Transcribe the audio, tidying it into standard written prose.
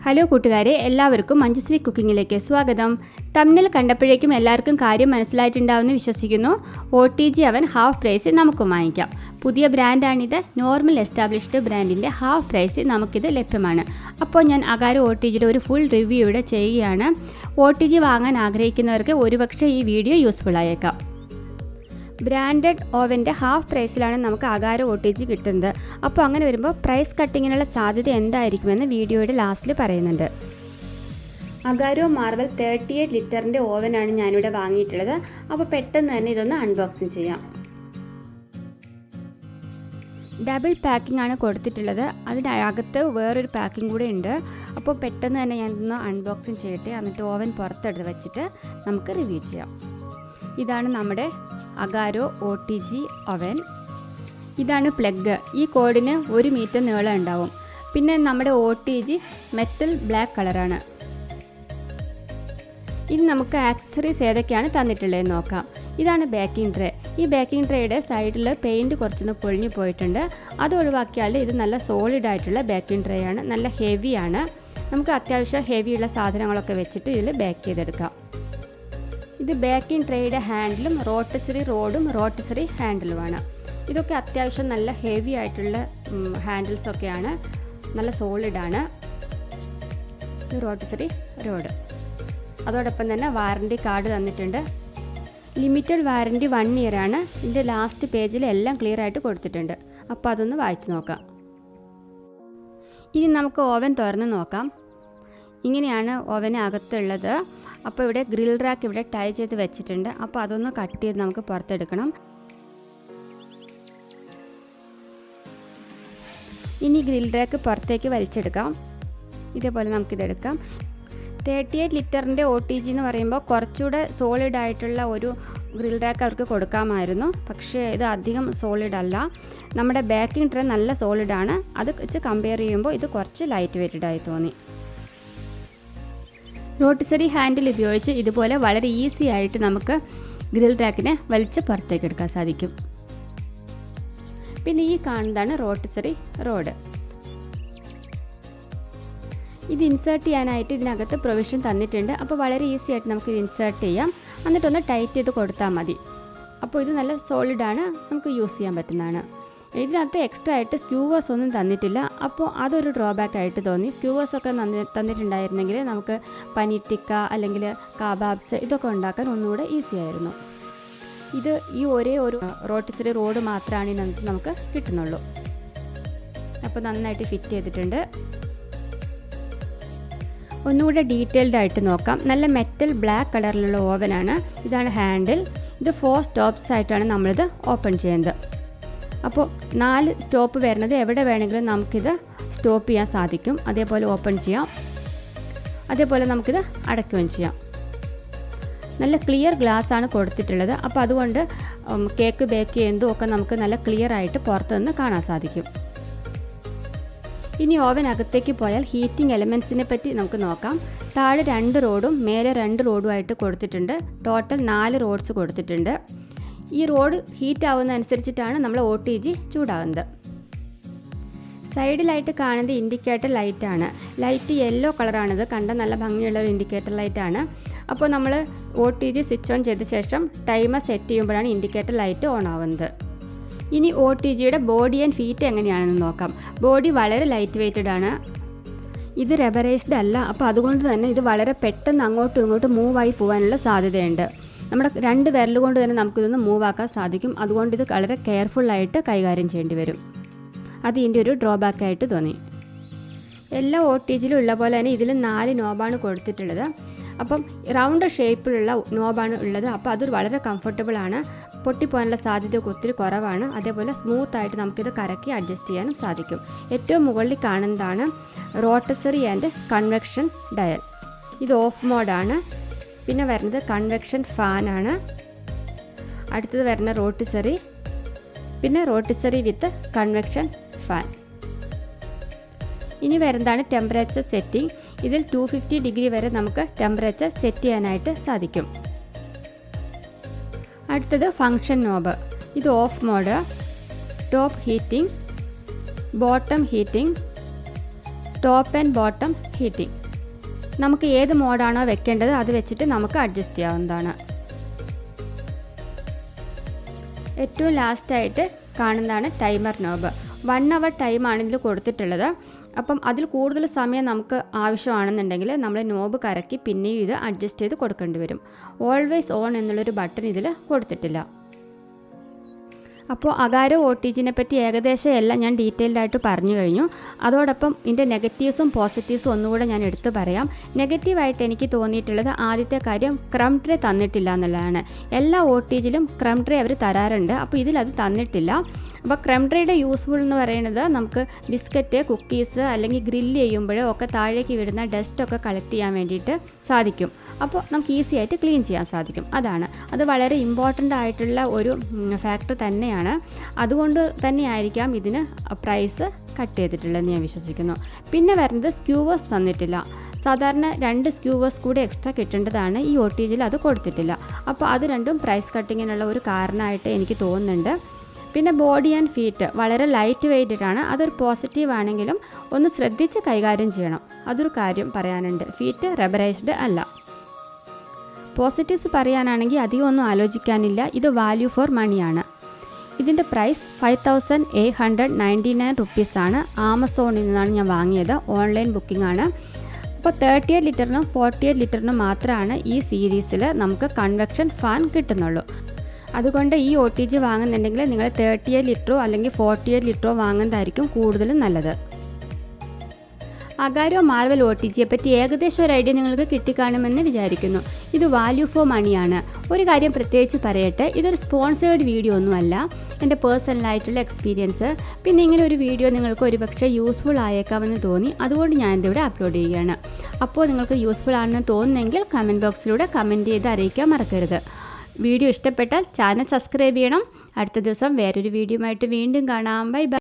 Hello കൂട്ടുകാരെ, എല്ലാവർക്കും മഞ്ജുശ്രീ കുക്കിങ്ങിലേക്ക് സ്വാഗതം. തമ്മിൽ കണ്ടപ്പോഴേക്കും എല്ലാവർക്കും കാര്യം മനസ്സിലായിട്ടുണ്ടാവുമെന്ന് വിശ്വസിക്കുന്നു. OTG അവൻ ഹാഫ് പ്രൈസ് നമുക്ക് വാങ്ങിക്കാം. പുതിയ ബ്രാൻഡാണിത്. നോർമൽ എസ്റ്റാബ്ലിഷ്ഡ് ബ്രാൻഡിൻ്റെ ഹാഫ് പ്രൈസ് നമുക്കിത് ലഭ്യമാണ്. അപ്പോൾ ഞാൻ അഗാരോ OTGയുടെ ഒരു ഫുൾ റിവ്യൂ ഇവിടെ ചെയ്യുകയാണ്. OTG വാങ്ങാൻ ആഗ്രഹിക്കുന്നവർക്ക് ഒരുപക്ഷെ ഈ വീഡിയോ യൂസ്ഫുൾ ആയേക്കാം. ബ്രാൻഡഡ് ഓവൻ്റെ ഹാഫ് പ്രൈസിലാണ് നമുക്ക് അഗാരോ OTG കിട്ടുന്നത്. അപ്പോൾ അങ്ങനെ വരുമ്പോൾ പ്രൈസ് കട്ടിങ്ങിനുള്ള സാധ്യത എന്തായിരിക്കുമെന്ന് വീഡിയോയുടെ ലാസ്റ്റിൽ പറയുന്നുണ്ട്. അഗാരോ മാർബിൾ 38 ലിറ്ററിൻ്റെ ഓവനാണ് ഞാനിവിടെ വാങ്ങിയിട്ടുള്ളത്. അപ്പോൾ പെട്ടെന്ന് തന്നെ ഇതൊന്ന് അൺബോക്സിങ് ചെയ്യാം. ഡബിൾ പാക്കിംഗ് ആണ് കൊടുത്തിട്ടുള്ളത്. അതിനകത്ത് വേറൊരു പാക്കിംഗ് കൂടെ ഉണ്ട്. അപ്പോൾ പെട്ടെന്ന് തന്നെ ഞാനിതൊന്ന് അൺബോക്സിങ് ചെയ്യട്ടെ. എന്നിട്ട് ഓവൻ പുറത്തെടുത്ത് വെച്ചിട്ട് നമുക്ക് റിവ്യൂ ചെയ്യാം. ഇതാണ് നമ്മുടെ അഗാരോ OTG ഓവൻ. ഇതാണ് പ്ലഗ്. ഈ കോഡിന് 1 മീറ്റർ നീളം ഉണ്ടാവും. പിന്നെ നമ്മുടെ OTG മെറ്റൽ ബ്ലാക്ക് കളറാണ്. ഇനി നമുക്ക് ആക്സസറീസ് ഏതൊക്കെയാണ് തന്നിട്ടുള്ളതെന്ന് നോക്കാം. ഇതാണ് ബേക്കിംഗ് ട്രേ. ഈ ബേക്കിംഗ് ട്രേയുടെ സൈഡിൽ പെയിൻറ്റ് കുറച്ചൊന്ന് പൊളിഞ്ഞു പോയിട്ടുണ്ട്. അത് ഒഴിവാക്കിയാൽ ഇത് നല്ല സോളിഡ് ആയിട്ടുള്ള ബേക്കിംഗ് ട്രേ ആണ്. നല്ല ഹെവിയാണ്. നമുക്ക് അത്യാവശ്യം ഹെവിയുള്ള സാധനങ്ങളൊക്കെ വെച്ചിട്ട് ഇതിൽ ബേക്ക് ചെയ്തെടുക്കാം. ഇത് ബേക്കിംഗ് ട്രേയുടെ ഹാൻഡിലും റോട്ടിസറി റോഡും റോട്ടിസറി ഹാൻഡിലുമാണ്. ഇതൊക്കെ അത്യാവശ്യം നല്ല ഹെവി ആയിട്ടുള്ള ഹാൻഡിൽസൊക്കെയാണ്. നല്ല സോളിഡാണ്. ഇത് റോട്ടിസറി റോഡ്. അതോടൊപ്പം തന്നെ വാറണ്ടി കാർഡ് തന്നിട്ടുണ്ട്. ലിമിറ്റഡ് വാറണ്ടി 1 ഇയർ ആണ്. ഇതിൻ്റെ ലാസ്റ്റ് പേജിൽ എല്ലാം ക്ലിയർ ആയിട്ട് കൊടുത്തിട്ടുണ്ട്. അപ്പോൾ അതൊന്ന് വായിച്ച് നോക്കാം. ഇനി നമുക്ക് ഓവൻ തുറന്ന് നോക്കാം. ഇങ്ങനെയാണ് ഓവന് അകത്തുള്ളത്. അപ്പോൾ ഇവിടെ ഗ്രിൽ റാക്ക് ഇവിടെ ടൈ ചെയ്ത് വെച്ചിട്ടുണ്ട്. അപ്പോൾ അതൊന്ന് കട്ട് ചെയ്ത് നമുക്ക് പുറത്തെടുക്കണം. ഇനി ഗ്രിൽ റാക്ക് പുറത്തേക്ക് വലിച്ചെടുക്കാം. ഇതേപോലെ നമുക്കിതെടുക്കാം. 38 ലിറ്ററിൻ്റെ OTG എന്ന് പറയുമ്പോൾ കുറച്ചുകൂടെ സോളിഡ് ആയിട്ടുള്ള ഒരു ഗ്രിൽ റാക്ക് അവർക്ക് കൊടുക്കാമായിരുന്നു. പക്ഷേ ഇത് അധികം സോളിഡ് അല്ല. നമ്മുടെ ബേക്കിംഗ് ട്രേ നല്ല സോളിഡാണ്. അത് വെച്ച് കമ്പയർ ചെയ്യുമ്പോൾ ഇത് കുറച്ച് ലൈറ്റ് വെയ്റ്റഡായി തോന്നി. റോട്ടിസറി ഹാൻഡിൽ ഉപയോഗിച്ച് ഇതുപോലെ വളരെ ഈസി ആയിട്ട് നമുക്ക് ഗ്രിൽ റാക്കിനെ വലിച്ച് പുറത്തേക്ക് എടുക്കാൻ സാധിക്കും. പിന്നെ ഈ കാണുന്നതാണ് റോട്ടിസറി റോഡ്. ഇത് ഇൻസേർട്ട് ചെയ്യാനായിട്ട് ഇതിനകത്ത് പ്രൊവിഷൻ തന്നിട്ടുണ്ട്. അപ്പോൾ വളരെ ഈസി ആയിട്ട് നമുക്ക് ഇത് ഇൻസേർട്ട് ചെയ്യാം. എന്നിട്ടൊന്ന് ടൈറ്റ് ചെയ്ത് കൊടുത്താൽ മതി. അപ്പോൾ ഇത് നല്ല സോളിഡാണ്. നമുക്ക് യൂസ് ചെയ്യാൻ പറ്റുന്നതാണ്. ഇതിനകത്ത് എക്സ്ട്രാ ആയിട്ട് സ്ക്യൂവേഴ്സ് ഒന്നും തന്നിട്ടില്ല. അപ്പോൾ അതൊരു ഡ്രോബാക്ക് ആയിട്ട് തോന്നി. സ്ക്യൂവേഴ്സൊക്കെ തന്നിട്ടുണ്ടായിരുന്നെങ്കിൽ നമുക്ക് പനീർ ടിക്ക അല്ലെങ്കിൽ കബാബ്സ് ഇതൊക്കെ ഉണ്ടാക്കാൻ ഒന്നുകൂടെ ഈസി ആയിരുന്നു. ഇത് ഈ ഒരേ ഒരു റോട്ടിസറി റോഡ് മാത്രമാണ് ഇതിനകത്ത് നമുക്ക് കിട്ടുന്നുള്ളൂ. അപ്പോൾ നന്നായിട്ട് ഫിറ്റ് ചെയ്തിട്ടുണ്ട്. ഒന്നുകൂടെ ഡീറ്റെയിൽഡ് ആയിട്ട് നോക്കാം. നല്ല മെറ്റൽ ബ്ലാക്ക് കളറിലുള്ള ഓവനാണ്. ഇതാണ് ഹാൻഡിൽ. ഇത് 4 സ്റ്റോപ്സ് ആയിട്ടാണ് നമ്മളിത് ഓപ്പൺ ചെയ്യുന്നത്. അപ്പോൾ 4 സ്റ്റോപ്പ് വരുന്നത് എവിടെ വേണമെങ്കിലും നമുക്കിത് സ്റ്റോപ്പ് ചെയ്യാൻ സാധിക്കും. അതേപോലെ ഓപ്പൺ ചെയ്യാം. അതേപോലെ നമുക്കിത് അടയ്ക്കുകയും ചെയ്യാം. നല്ല ക്ലിയർ ഗ്ലാസ് ആണ് കൊടുത്തിട്ടുള്ളത്. അപ്പോൾ അതുകൊണ്ട് കേക്ക് ബേക്ക് ചെയ്യുന്നതും ഒക്കെ നമുക്ക് നല്ല ക്ലിയർ ആയിട്ട് പുറത്തുനിന്ന് കാണാൻ സാധിക്കും. ഇനി ഓവനകത്തേക്ക് പോയാൽ ഹീറ്റിംഗ് എലമെൻറ്റ്സിനെ പറ്റി നമുക്ക് നോക്കാം. താഴെ 2 റോഡും മേലെ 2 റോഡുമായിട്ട് കൊടുത്തിട്ടുണ്ട്. ടോട്ടൽ 4 റോഡ്സ് കൊടുത്തിട്ടുണ്ട്. ഈ റോഡ് ഹീറ്റ് ആവുന്നതനുസരിച്ചിട്ടാണ് നമ്മൾ OTG ചൂടാകുന്നത്. സൈഡിലായിട്ട് കാണുന്നത് ഇൻഡിക്കേറ്റർ ലൈറ്റാണ്. ലൈറ്റ് യെല്ലോ കളറാണിത്. കണ്ട നല്ല ഭംഗിയുള്ള ഒരു ഇൻഡിക്കേറ്റർ ലൈറ്റാണ്. അപ്പോൾ നമ്മൾ OTG സ്വിച്ച് ഓൺ ചെയ്ത ശേഷം ടൈമർ സെറ്റ് ചെയ്യുമ്പോഴാണ് ഇൻഡിക്കേറ്റർ ലൈറ്റ് ഓൺ ആവുന്നത്. ഇനി OTGയുടെ ബോഡി ആൻഡ് ഫീറ്റ് എങ്ങനെയാണെന്ന് നോക്കാം. ബോഡി വളരെ ലൈറ്റ് വെയ്റ്റഡ് ആണ്. ഇത് റബറൈസ്ഡ് അല്ല. അപ്പോൾ അതുകൊണ്ട് തന്നെ ഇത് വളരെ പെട്ടെന്ന് അങ്ങോട്ടും ഇങ്ങോട്ടും മൂവായി പോകാനുള്ള സാധ്യതയുണ്ട്. നമ്മുടെ 2 വിരൽ കൊണ്ട് തന്നെ നമുക്കിതൊന്ന് മൂവ് ആക്കാൻ സാധിക്കും. അതുകൊണ്ട് ഇത് വളരെ കെയർഫുള്ളായിട്ട് കൈകാര്യം ചെയ്യേണ്ടി വരും. അത് ഇതിൻ്റെ ഒരു ഡ്രോബാക്കായിട്ട് തോന്നി. എല്ലാ OTGയിലും ഉള്ള പോലെ തന്നെ ഇതിൽ 4 നോബാണ് കൊടുത്തിട്ടുള്ളത്. അപ്പം റൗണ്ട് ഷേപ്പിലുള്ള നോബാണ് ഉള്ളത്. അപ്പോൾ അത് വളരെ കംഫർട്ടബിളാണ്. പൊട്ടിപ്പോകാനുള്ള സാധ്യത ഒത്തിരി കുറവാണ്. അതേപോലെ സ്മൂത്തായിട്ട് നമുക്കിത് കറക്കി അഡ്ജസ്റ്റ് ചെയ്യാനും സാധിക്കും. ഏറ്റവും മുകളിൽ കാണുന്നതാണ് റോട്ടസറി ആൻഡ് കൺവെക്ഷൻ ഡയൽ. ഇത് ഓഫ് മോഡാണ്. പിന്നെ വരുന്നത് കൺവെക്ഷൻ ഫാനാണ്. അടുത്തത് വരുന്ന റോട്ടിസറി. പിന്നെ റോട്ടിസറി വിത്ത് കൺവെക്ഷൻ ഫാൻ. ഇനി വരുന്നതാണ് ടെമ്പറേച്ചർ സെറ്റിംഗ്. ഇതിൽ 250 ഡിഗ്രി വരെ നമുക്ക് ടെമ്പറേച്ചർ സെറ്റ് ചെയ്യാനായിട്ട് സാധിക്കും. അടുത്തത് ഫങ്ഷൻ നോബ്. ഇത് off mode, top heating, bottom heating, top and bottom heating. നമുക്ക് ഏത് മോഡാണോ വെക്കേണ്ടത് അത് വെച്ചിട്ട് നമുക്ക് അഡ്ജസ്റ്റ് ചെയ്യാവുന്നതാണ്. ഏറ്റവും ലാസ്റ്റായിട്ട് കാണുന്നതാണ് ടൈമർ നോബ്. 1 hour ടൈമാണ് ഇതിൽ കൊടുത്തിട്ടുള്ളത്. അപ്പം അതിൽ കൂടുതൽ സമയം നമുക്ക് ആവശ്യമാണെന്നുണ്ടെങ്കിൽ നമ്മൾ നോബ് കറക്കി പിന്നെയും ഇത് അഡ്ജസ്റ്റ് ചെയ്ത് കൊടുക്കേണ്ടി വരും. ഓൾവേസ് ഓൺ എന്നുള്ളൊരു ബട്ടൺ ഇതിൽ കൊടുത്തിട്ടില്ല. അപ്പോൾ അഗാരോ OTGനെ പറ്റി ഏകദേശം എല്ലാം ഞാൻ ഡീറ്റെയിൽഡ് ആയിട്ട് പറഞ്ഞു കഴിഞ്ഞു. അതോടൊപ്പം ഇതിൻ്റെ നെഗറ്റീവ്സും പോസിറ്റീവ്സും ഒന്നുകൂടെ ഞാൻ എടുത്തു പറയാം. നെഗറ്റീവായിട്ട് എനിക്ക് തോന്നിയിട്ടുള്ളത് ആദ്യത്തെ കാര്യം ക്രം ട്രേ തന്നിട്ടില്ല എന്നുള്ളതാണ്. എല്ലാ OTGയിലും ക്രം ട്രേ അവർ തരാറുണ്ട്, അപ്പോൾ ഇതിലത് തന്നിട്ടില്ല. അപ്പോൾ ക്രം ട്രേയുടെ യൂസ്ഫുൾ എന്ന് പറയുന്നത് നമുക്ക് ബിസ്ക്കറ്റ്, കുക്കീസ് അല്ലെങ്കിൽ ഗ്രില്ല് ചെയ്യുമ്പോഴോ ഒക്കെ താഴേക്ക് വിടുന്ന ഡസ്റ്റൊക്കെ കളക്ട് ചെയ്യാൻ വേണ്ടിയിട്ട് സാധിക്കും. അപ്പോൾ നമുക്ക് ഈസി ആയിട്ട് ക്ലീൻ ചെയ്യാൻ സാധിക്കും. അത് വളരെ ഇമ്പോർട്ടൻ്റ് ആയിട്ടുള്ള ഒരു ഫാക്ടർ തന്നെയാണ്. അതുകൊണ്ട് തന്നെയായിരിക്കാം ഇതിന് പ്രൈസ് കട്ട് ചെയ്തിട്ടുള്ളതെന്ന് ഞാൻ വിശ്വസിക്കുന്നു. പിന്നെ വരുന്നത് സ്ക്യൂവേഴ്സ് തന്നിട്ടില്ല. സാധാരണ 2 സ്ക്യൂവേഴ്സ് കൂടി എക്സ്ട്രാ കിട്ടേണ്ടതാണ്. ഈ OTGയിൽ അത് കൊടുത്തിട്ടില്ല. അപ്പോൾ അത് രണ്ടും പ്രൈസ് കട്ടിങ്ങിനുള്ള ഒരു കാരണമായിട്ട് എനിക്ക് തോന്നുന്നുണ്ട്. പിന്നെ ബോഡി ആൻഡ് ഫീറ്റ് വളരെ ലൈറ്റ് വെയ്റ്റഡാണ്. അതൊരു പോസിറ്റീവ് ആണെങ്കിലും ഒന്ന് ശ്രദ്ധിച്ച് കൈകാര്യം ചെയ്യണം. അതൊരു കാര്യം പറയാനുണ്ട്. ഫീറ്റ് റബ്ബറൈസ്ഡ് അല്ല. പോസിറ്റീവ്സ് പറയാനാണെങ്കിൽ അധികം ഒന്നും ആലോചിക്കാനില്ല. ഇത് വാല്യൂ ഫോർ മണിയാണ്. ഇതിൻ്റെ പ്രൈസ് 5899 റുപ്പീസാണ്. ആമസോണിൽ നിന്നാണ് ഞാൻ വാങ്ങിയത്. ഓൺലൈൻ ബുക്കിംഗ് ആണ്. അപ്പോൾ 38 ലിറ്ററിനും 48 ലിറ്ററിനും മാത്രമാണ് ഈ സീരീസിൽ നമുക്ക് കൺവെക്ഷൻ ഫാൻ കിട്ടുന്നുള്ളൂ. അതുകൊണ്ട് ഈ OTG വാങ്ങുന്നുണ്ടെങ്കിൽ നിങ്ങൾ 38 ലിറ്ററോ അല്ലെങ്കിൽ 48 ലിറ്ററോ വാങ്ങുന്നതായിരിക്കും കൂടുതലും നല്ലത്. അഗാരോ മാർവൽ OTGയെ പറ്റി ഏകദേശം ഒരു ഐഡിയ നിങ്ങൾക്ക് കിട്ടിക്കാണുമെന്ന് വിചാരിക്കുന്നു. ഇത് വാല്യൂ ഫോർ മണിയാണ്. ഒരു കാര്യം പ്രത്യേകിച്ച് പറയട്ടെ, ഇതൊരു സ്പോൺസേർഡ് വീഡിയോ ഒന്നുമല്ല, എൻ്റെ പേഴ്സണലായിട്ടുള്ള എക്സ്പീരിയൻസ്. പിന്നെ ഇങ്ങനെ ഒരു വീഡിയോ നിങ്ങൾക്ക് ഒരുപക്ഷെ യൂസ്ഫുൾ ആയേക്കാമെന്ന് തോന്നി, അതുകൊണ്ട് ഞാൻ ഇതിവിടെ അപ്ലോഡ് ചെയ്യുകയാണ്. അപ്പോൾ നിങ്ങൾക്ക് യൂസ്ഫുൾ ആണെന്ന് തോന്നുന്നെങ്കിൽ കമൻറ്റ് ബോക്സിലൂടെ കമൻറ്റ് ചെയ്ത് അറിയിക്കാൻ മറക്കരുത്. വീഡിയോ ഇഷ്ടപ്പെട്ടാൽ ചാനൽ സബ്സ്ക്രൈബ് ചെയ്യണം. അടുത്ത ദിവസം വേറൊരു വീഡിയോ ആയിട്ട് വീണ്ടും കാണാം. Bye bye.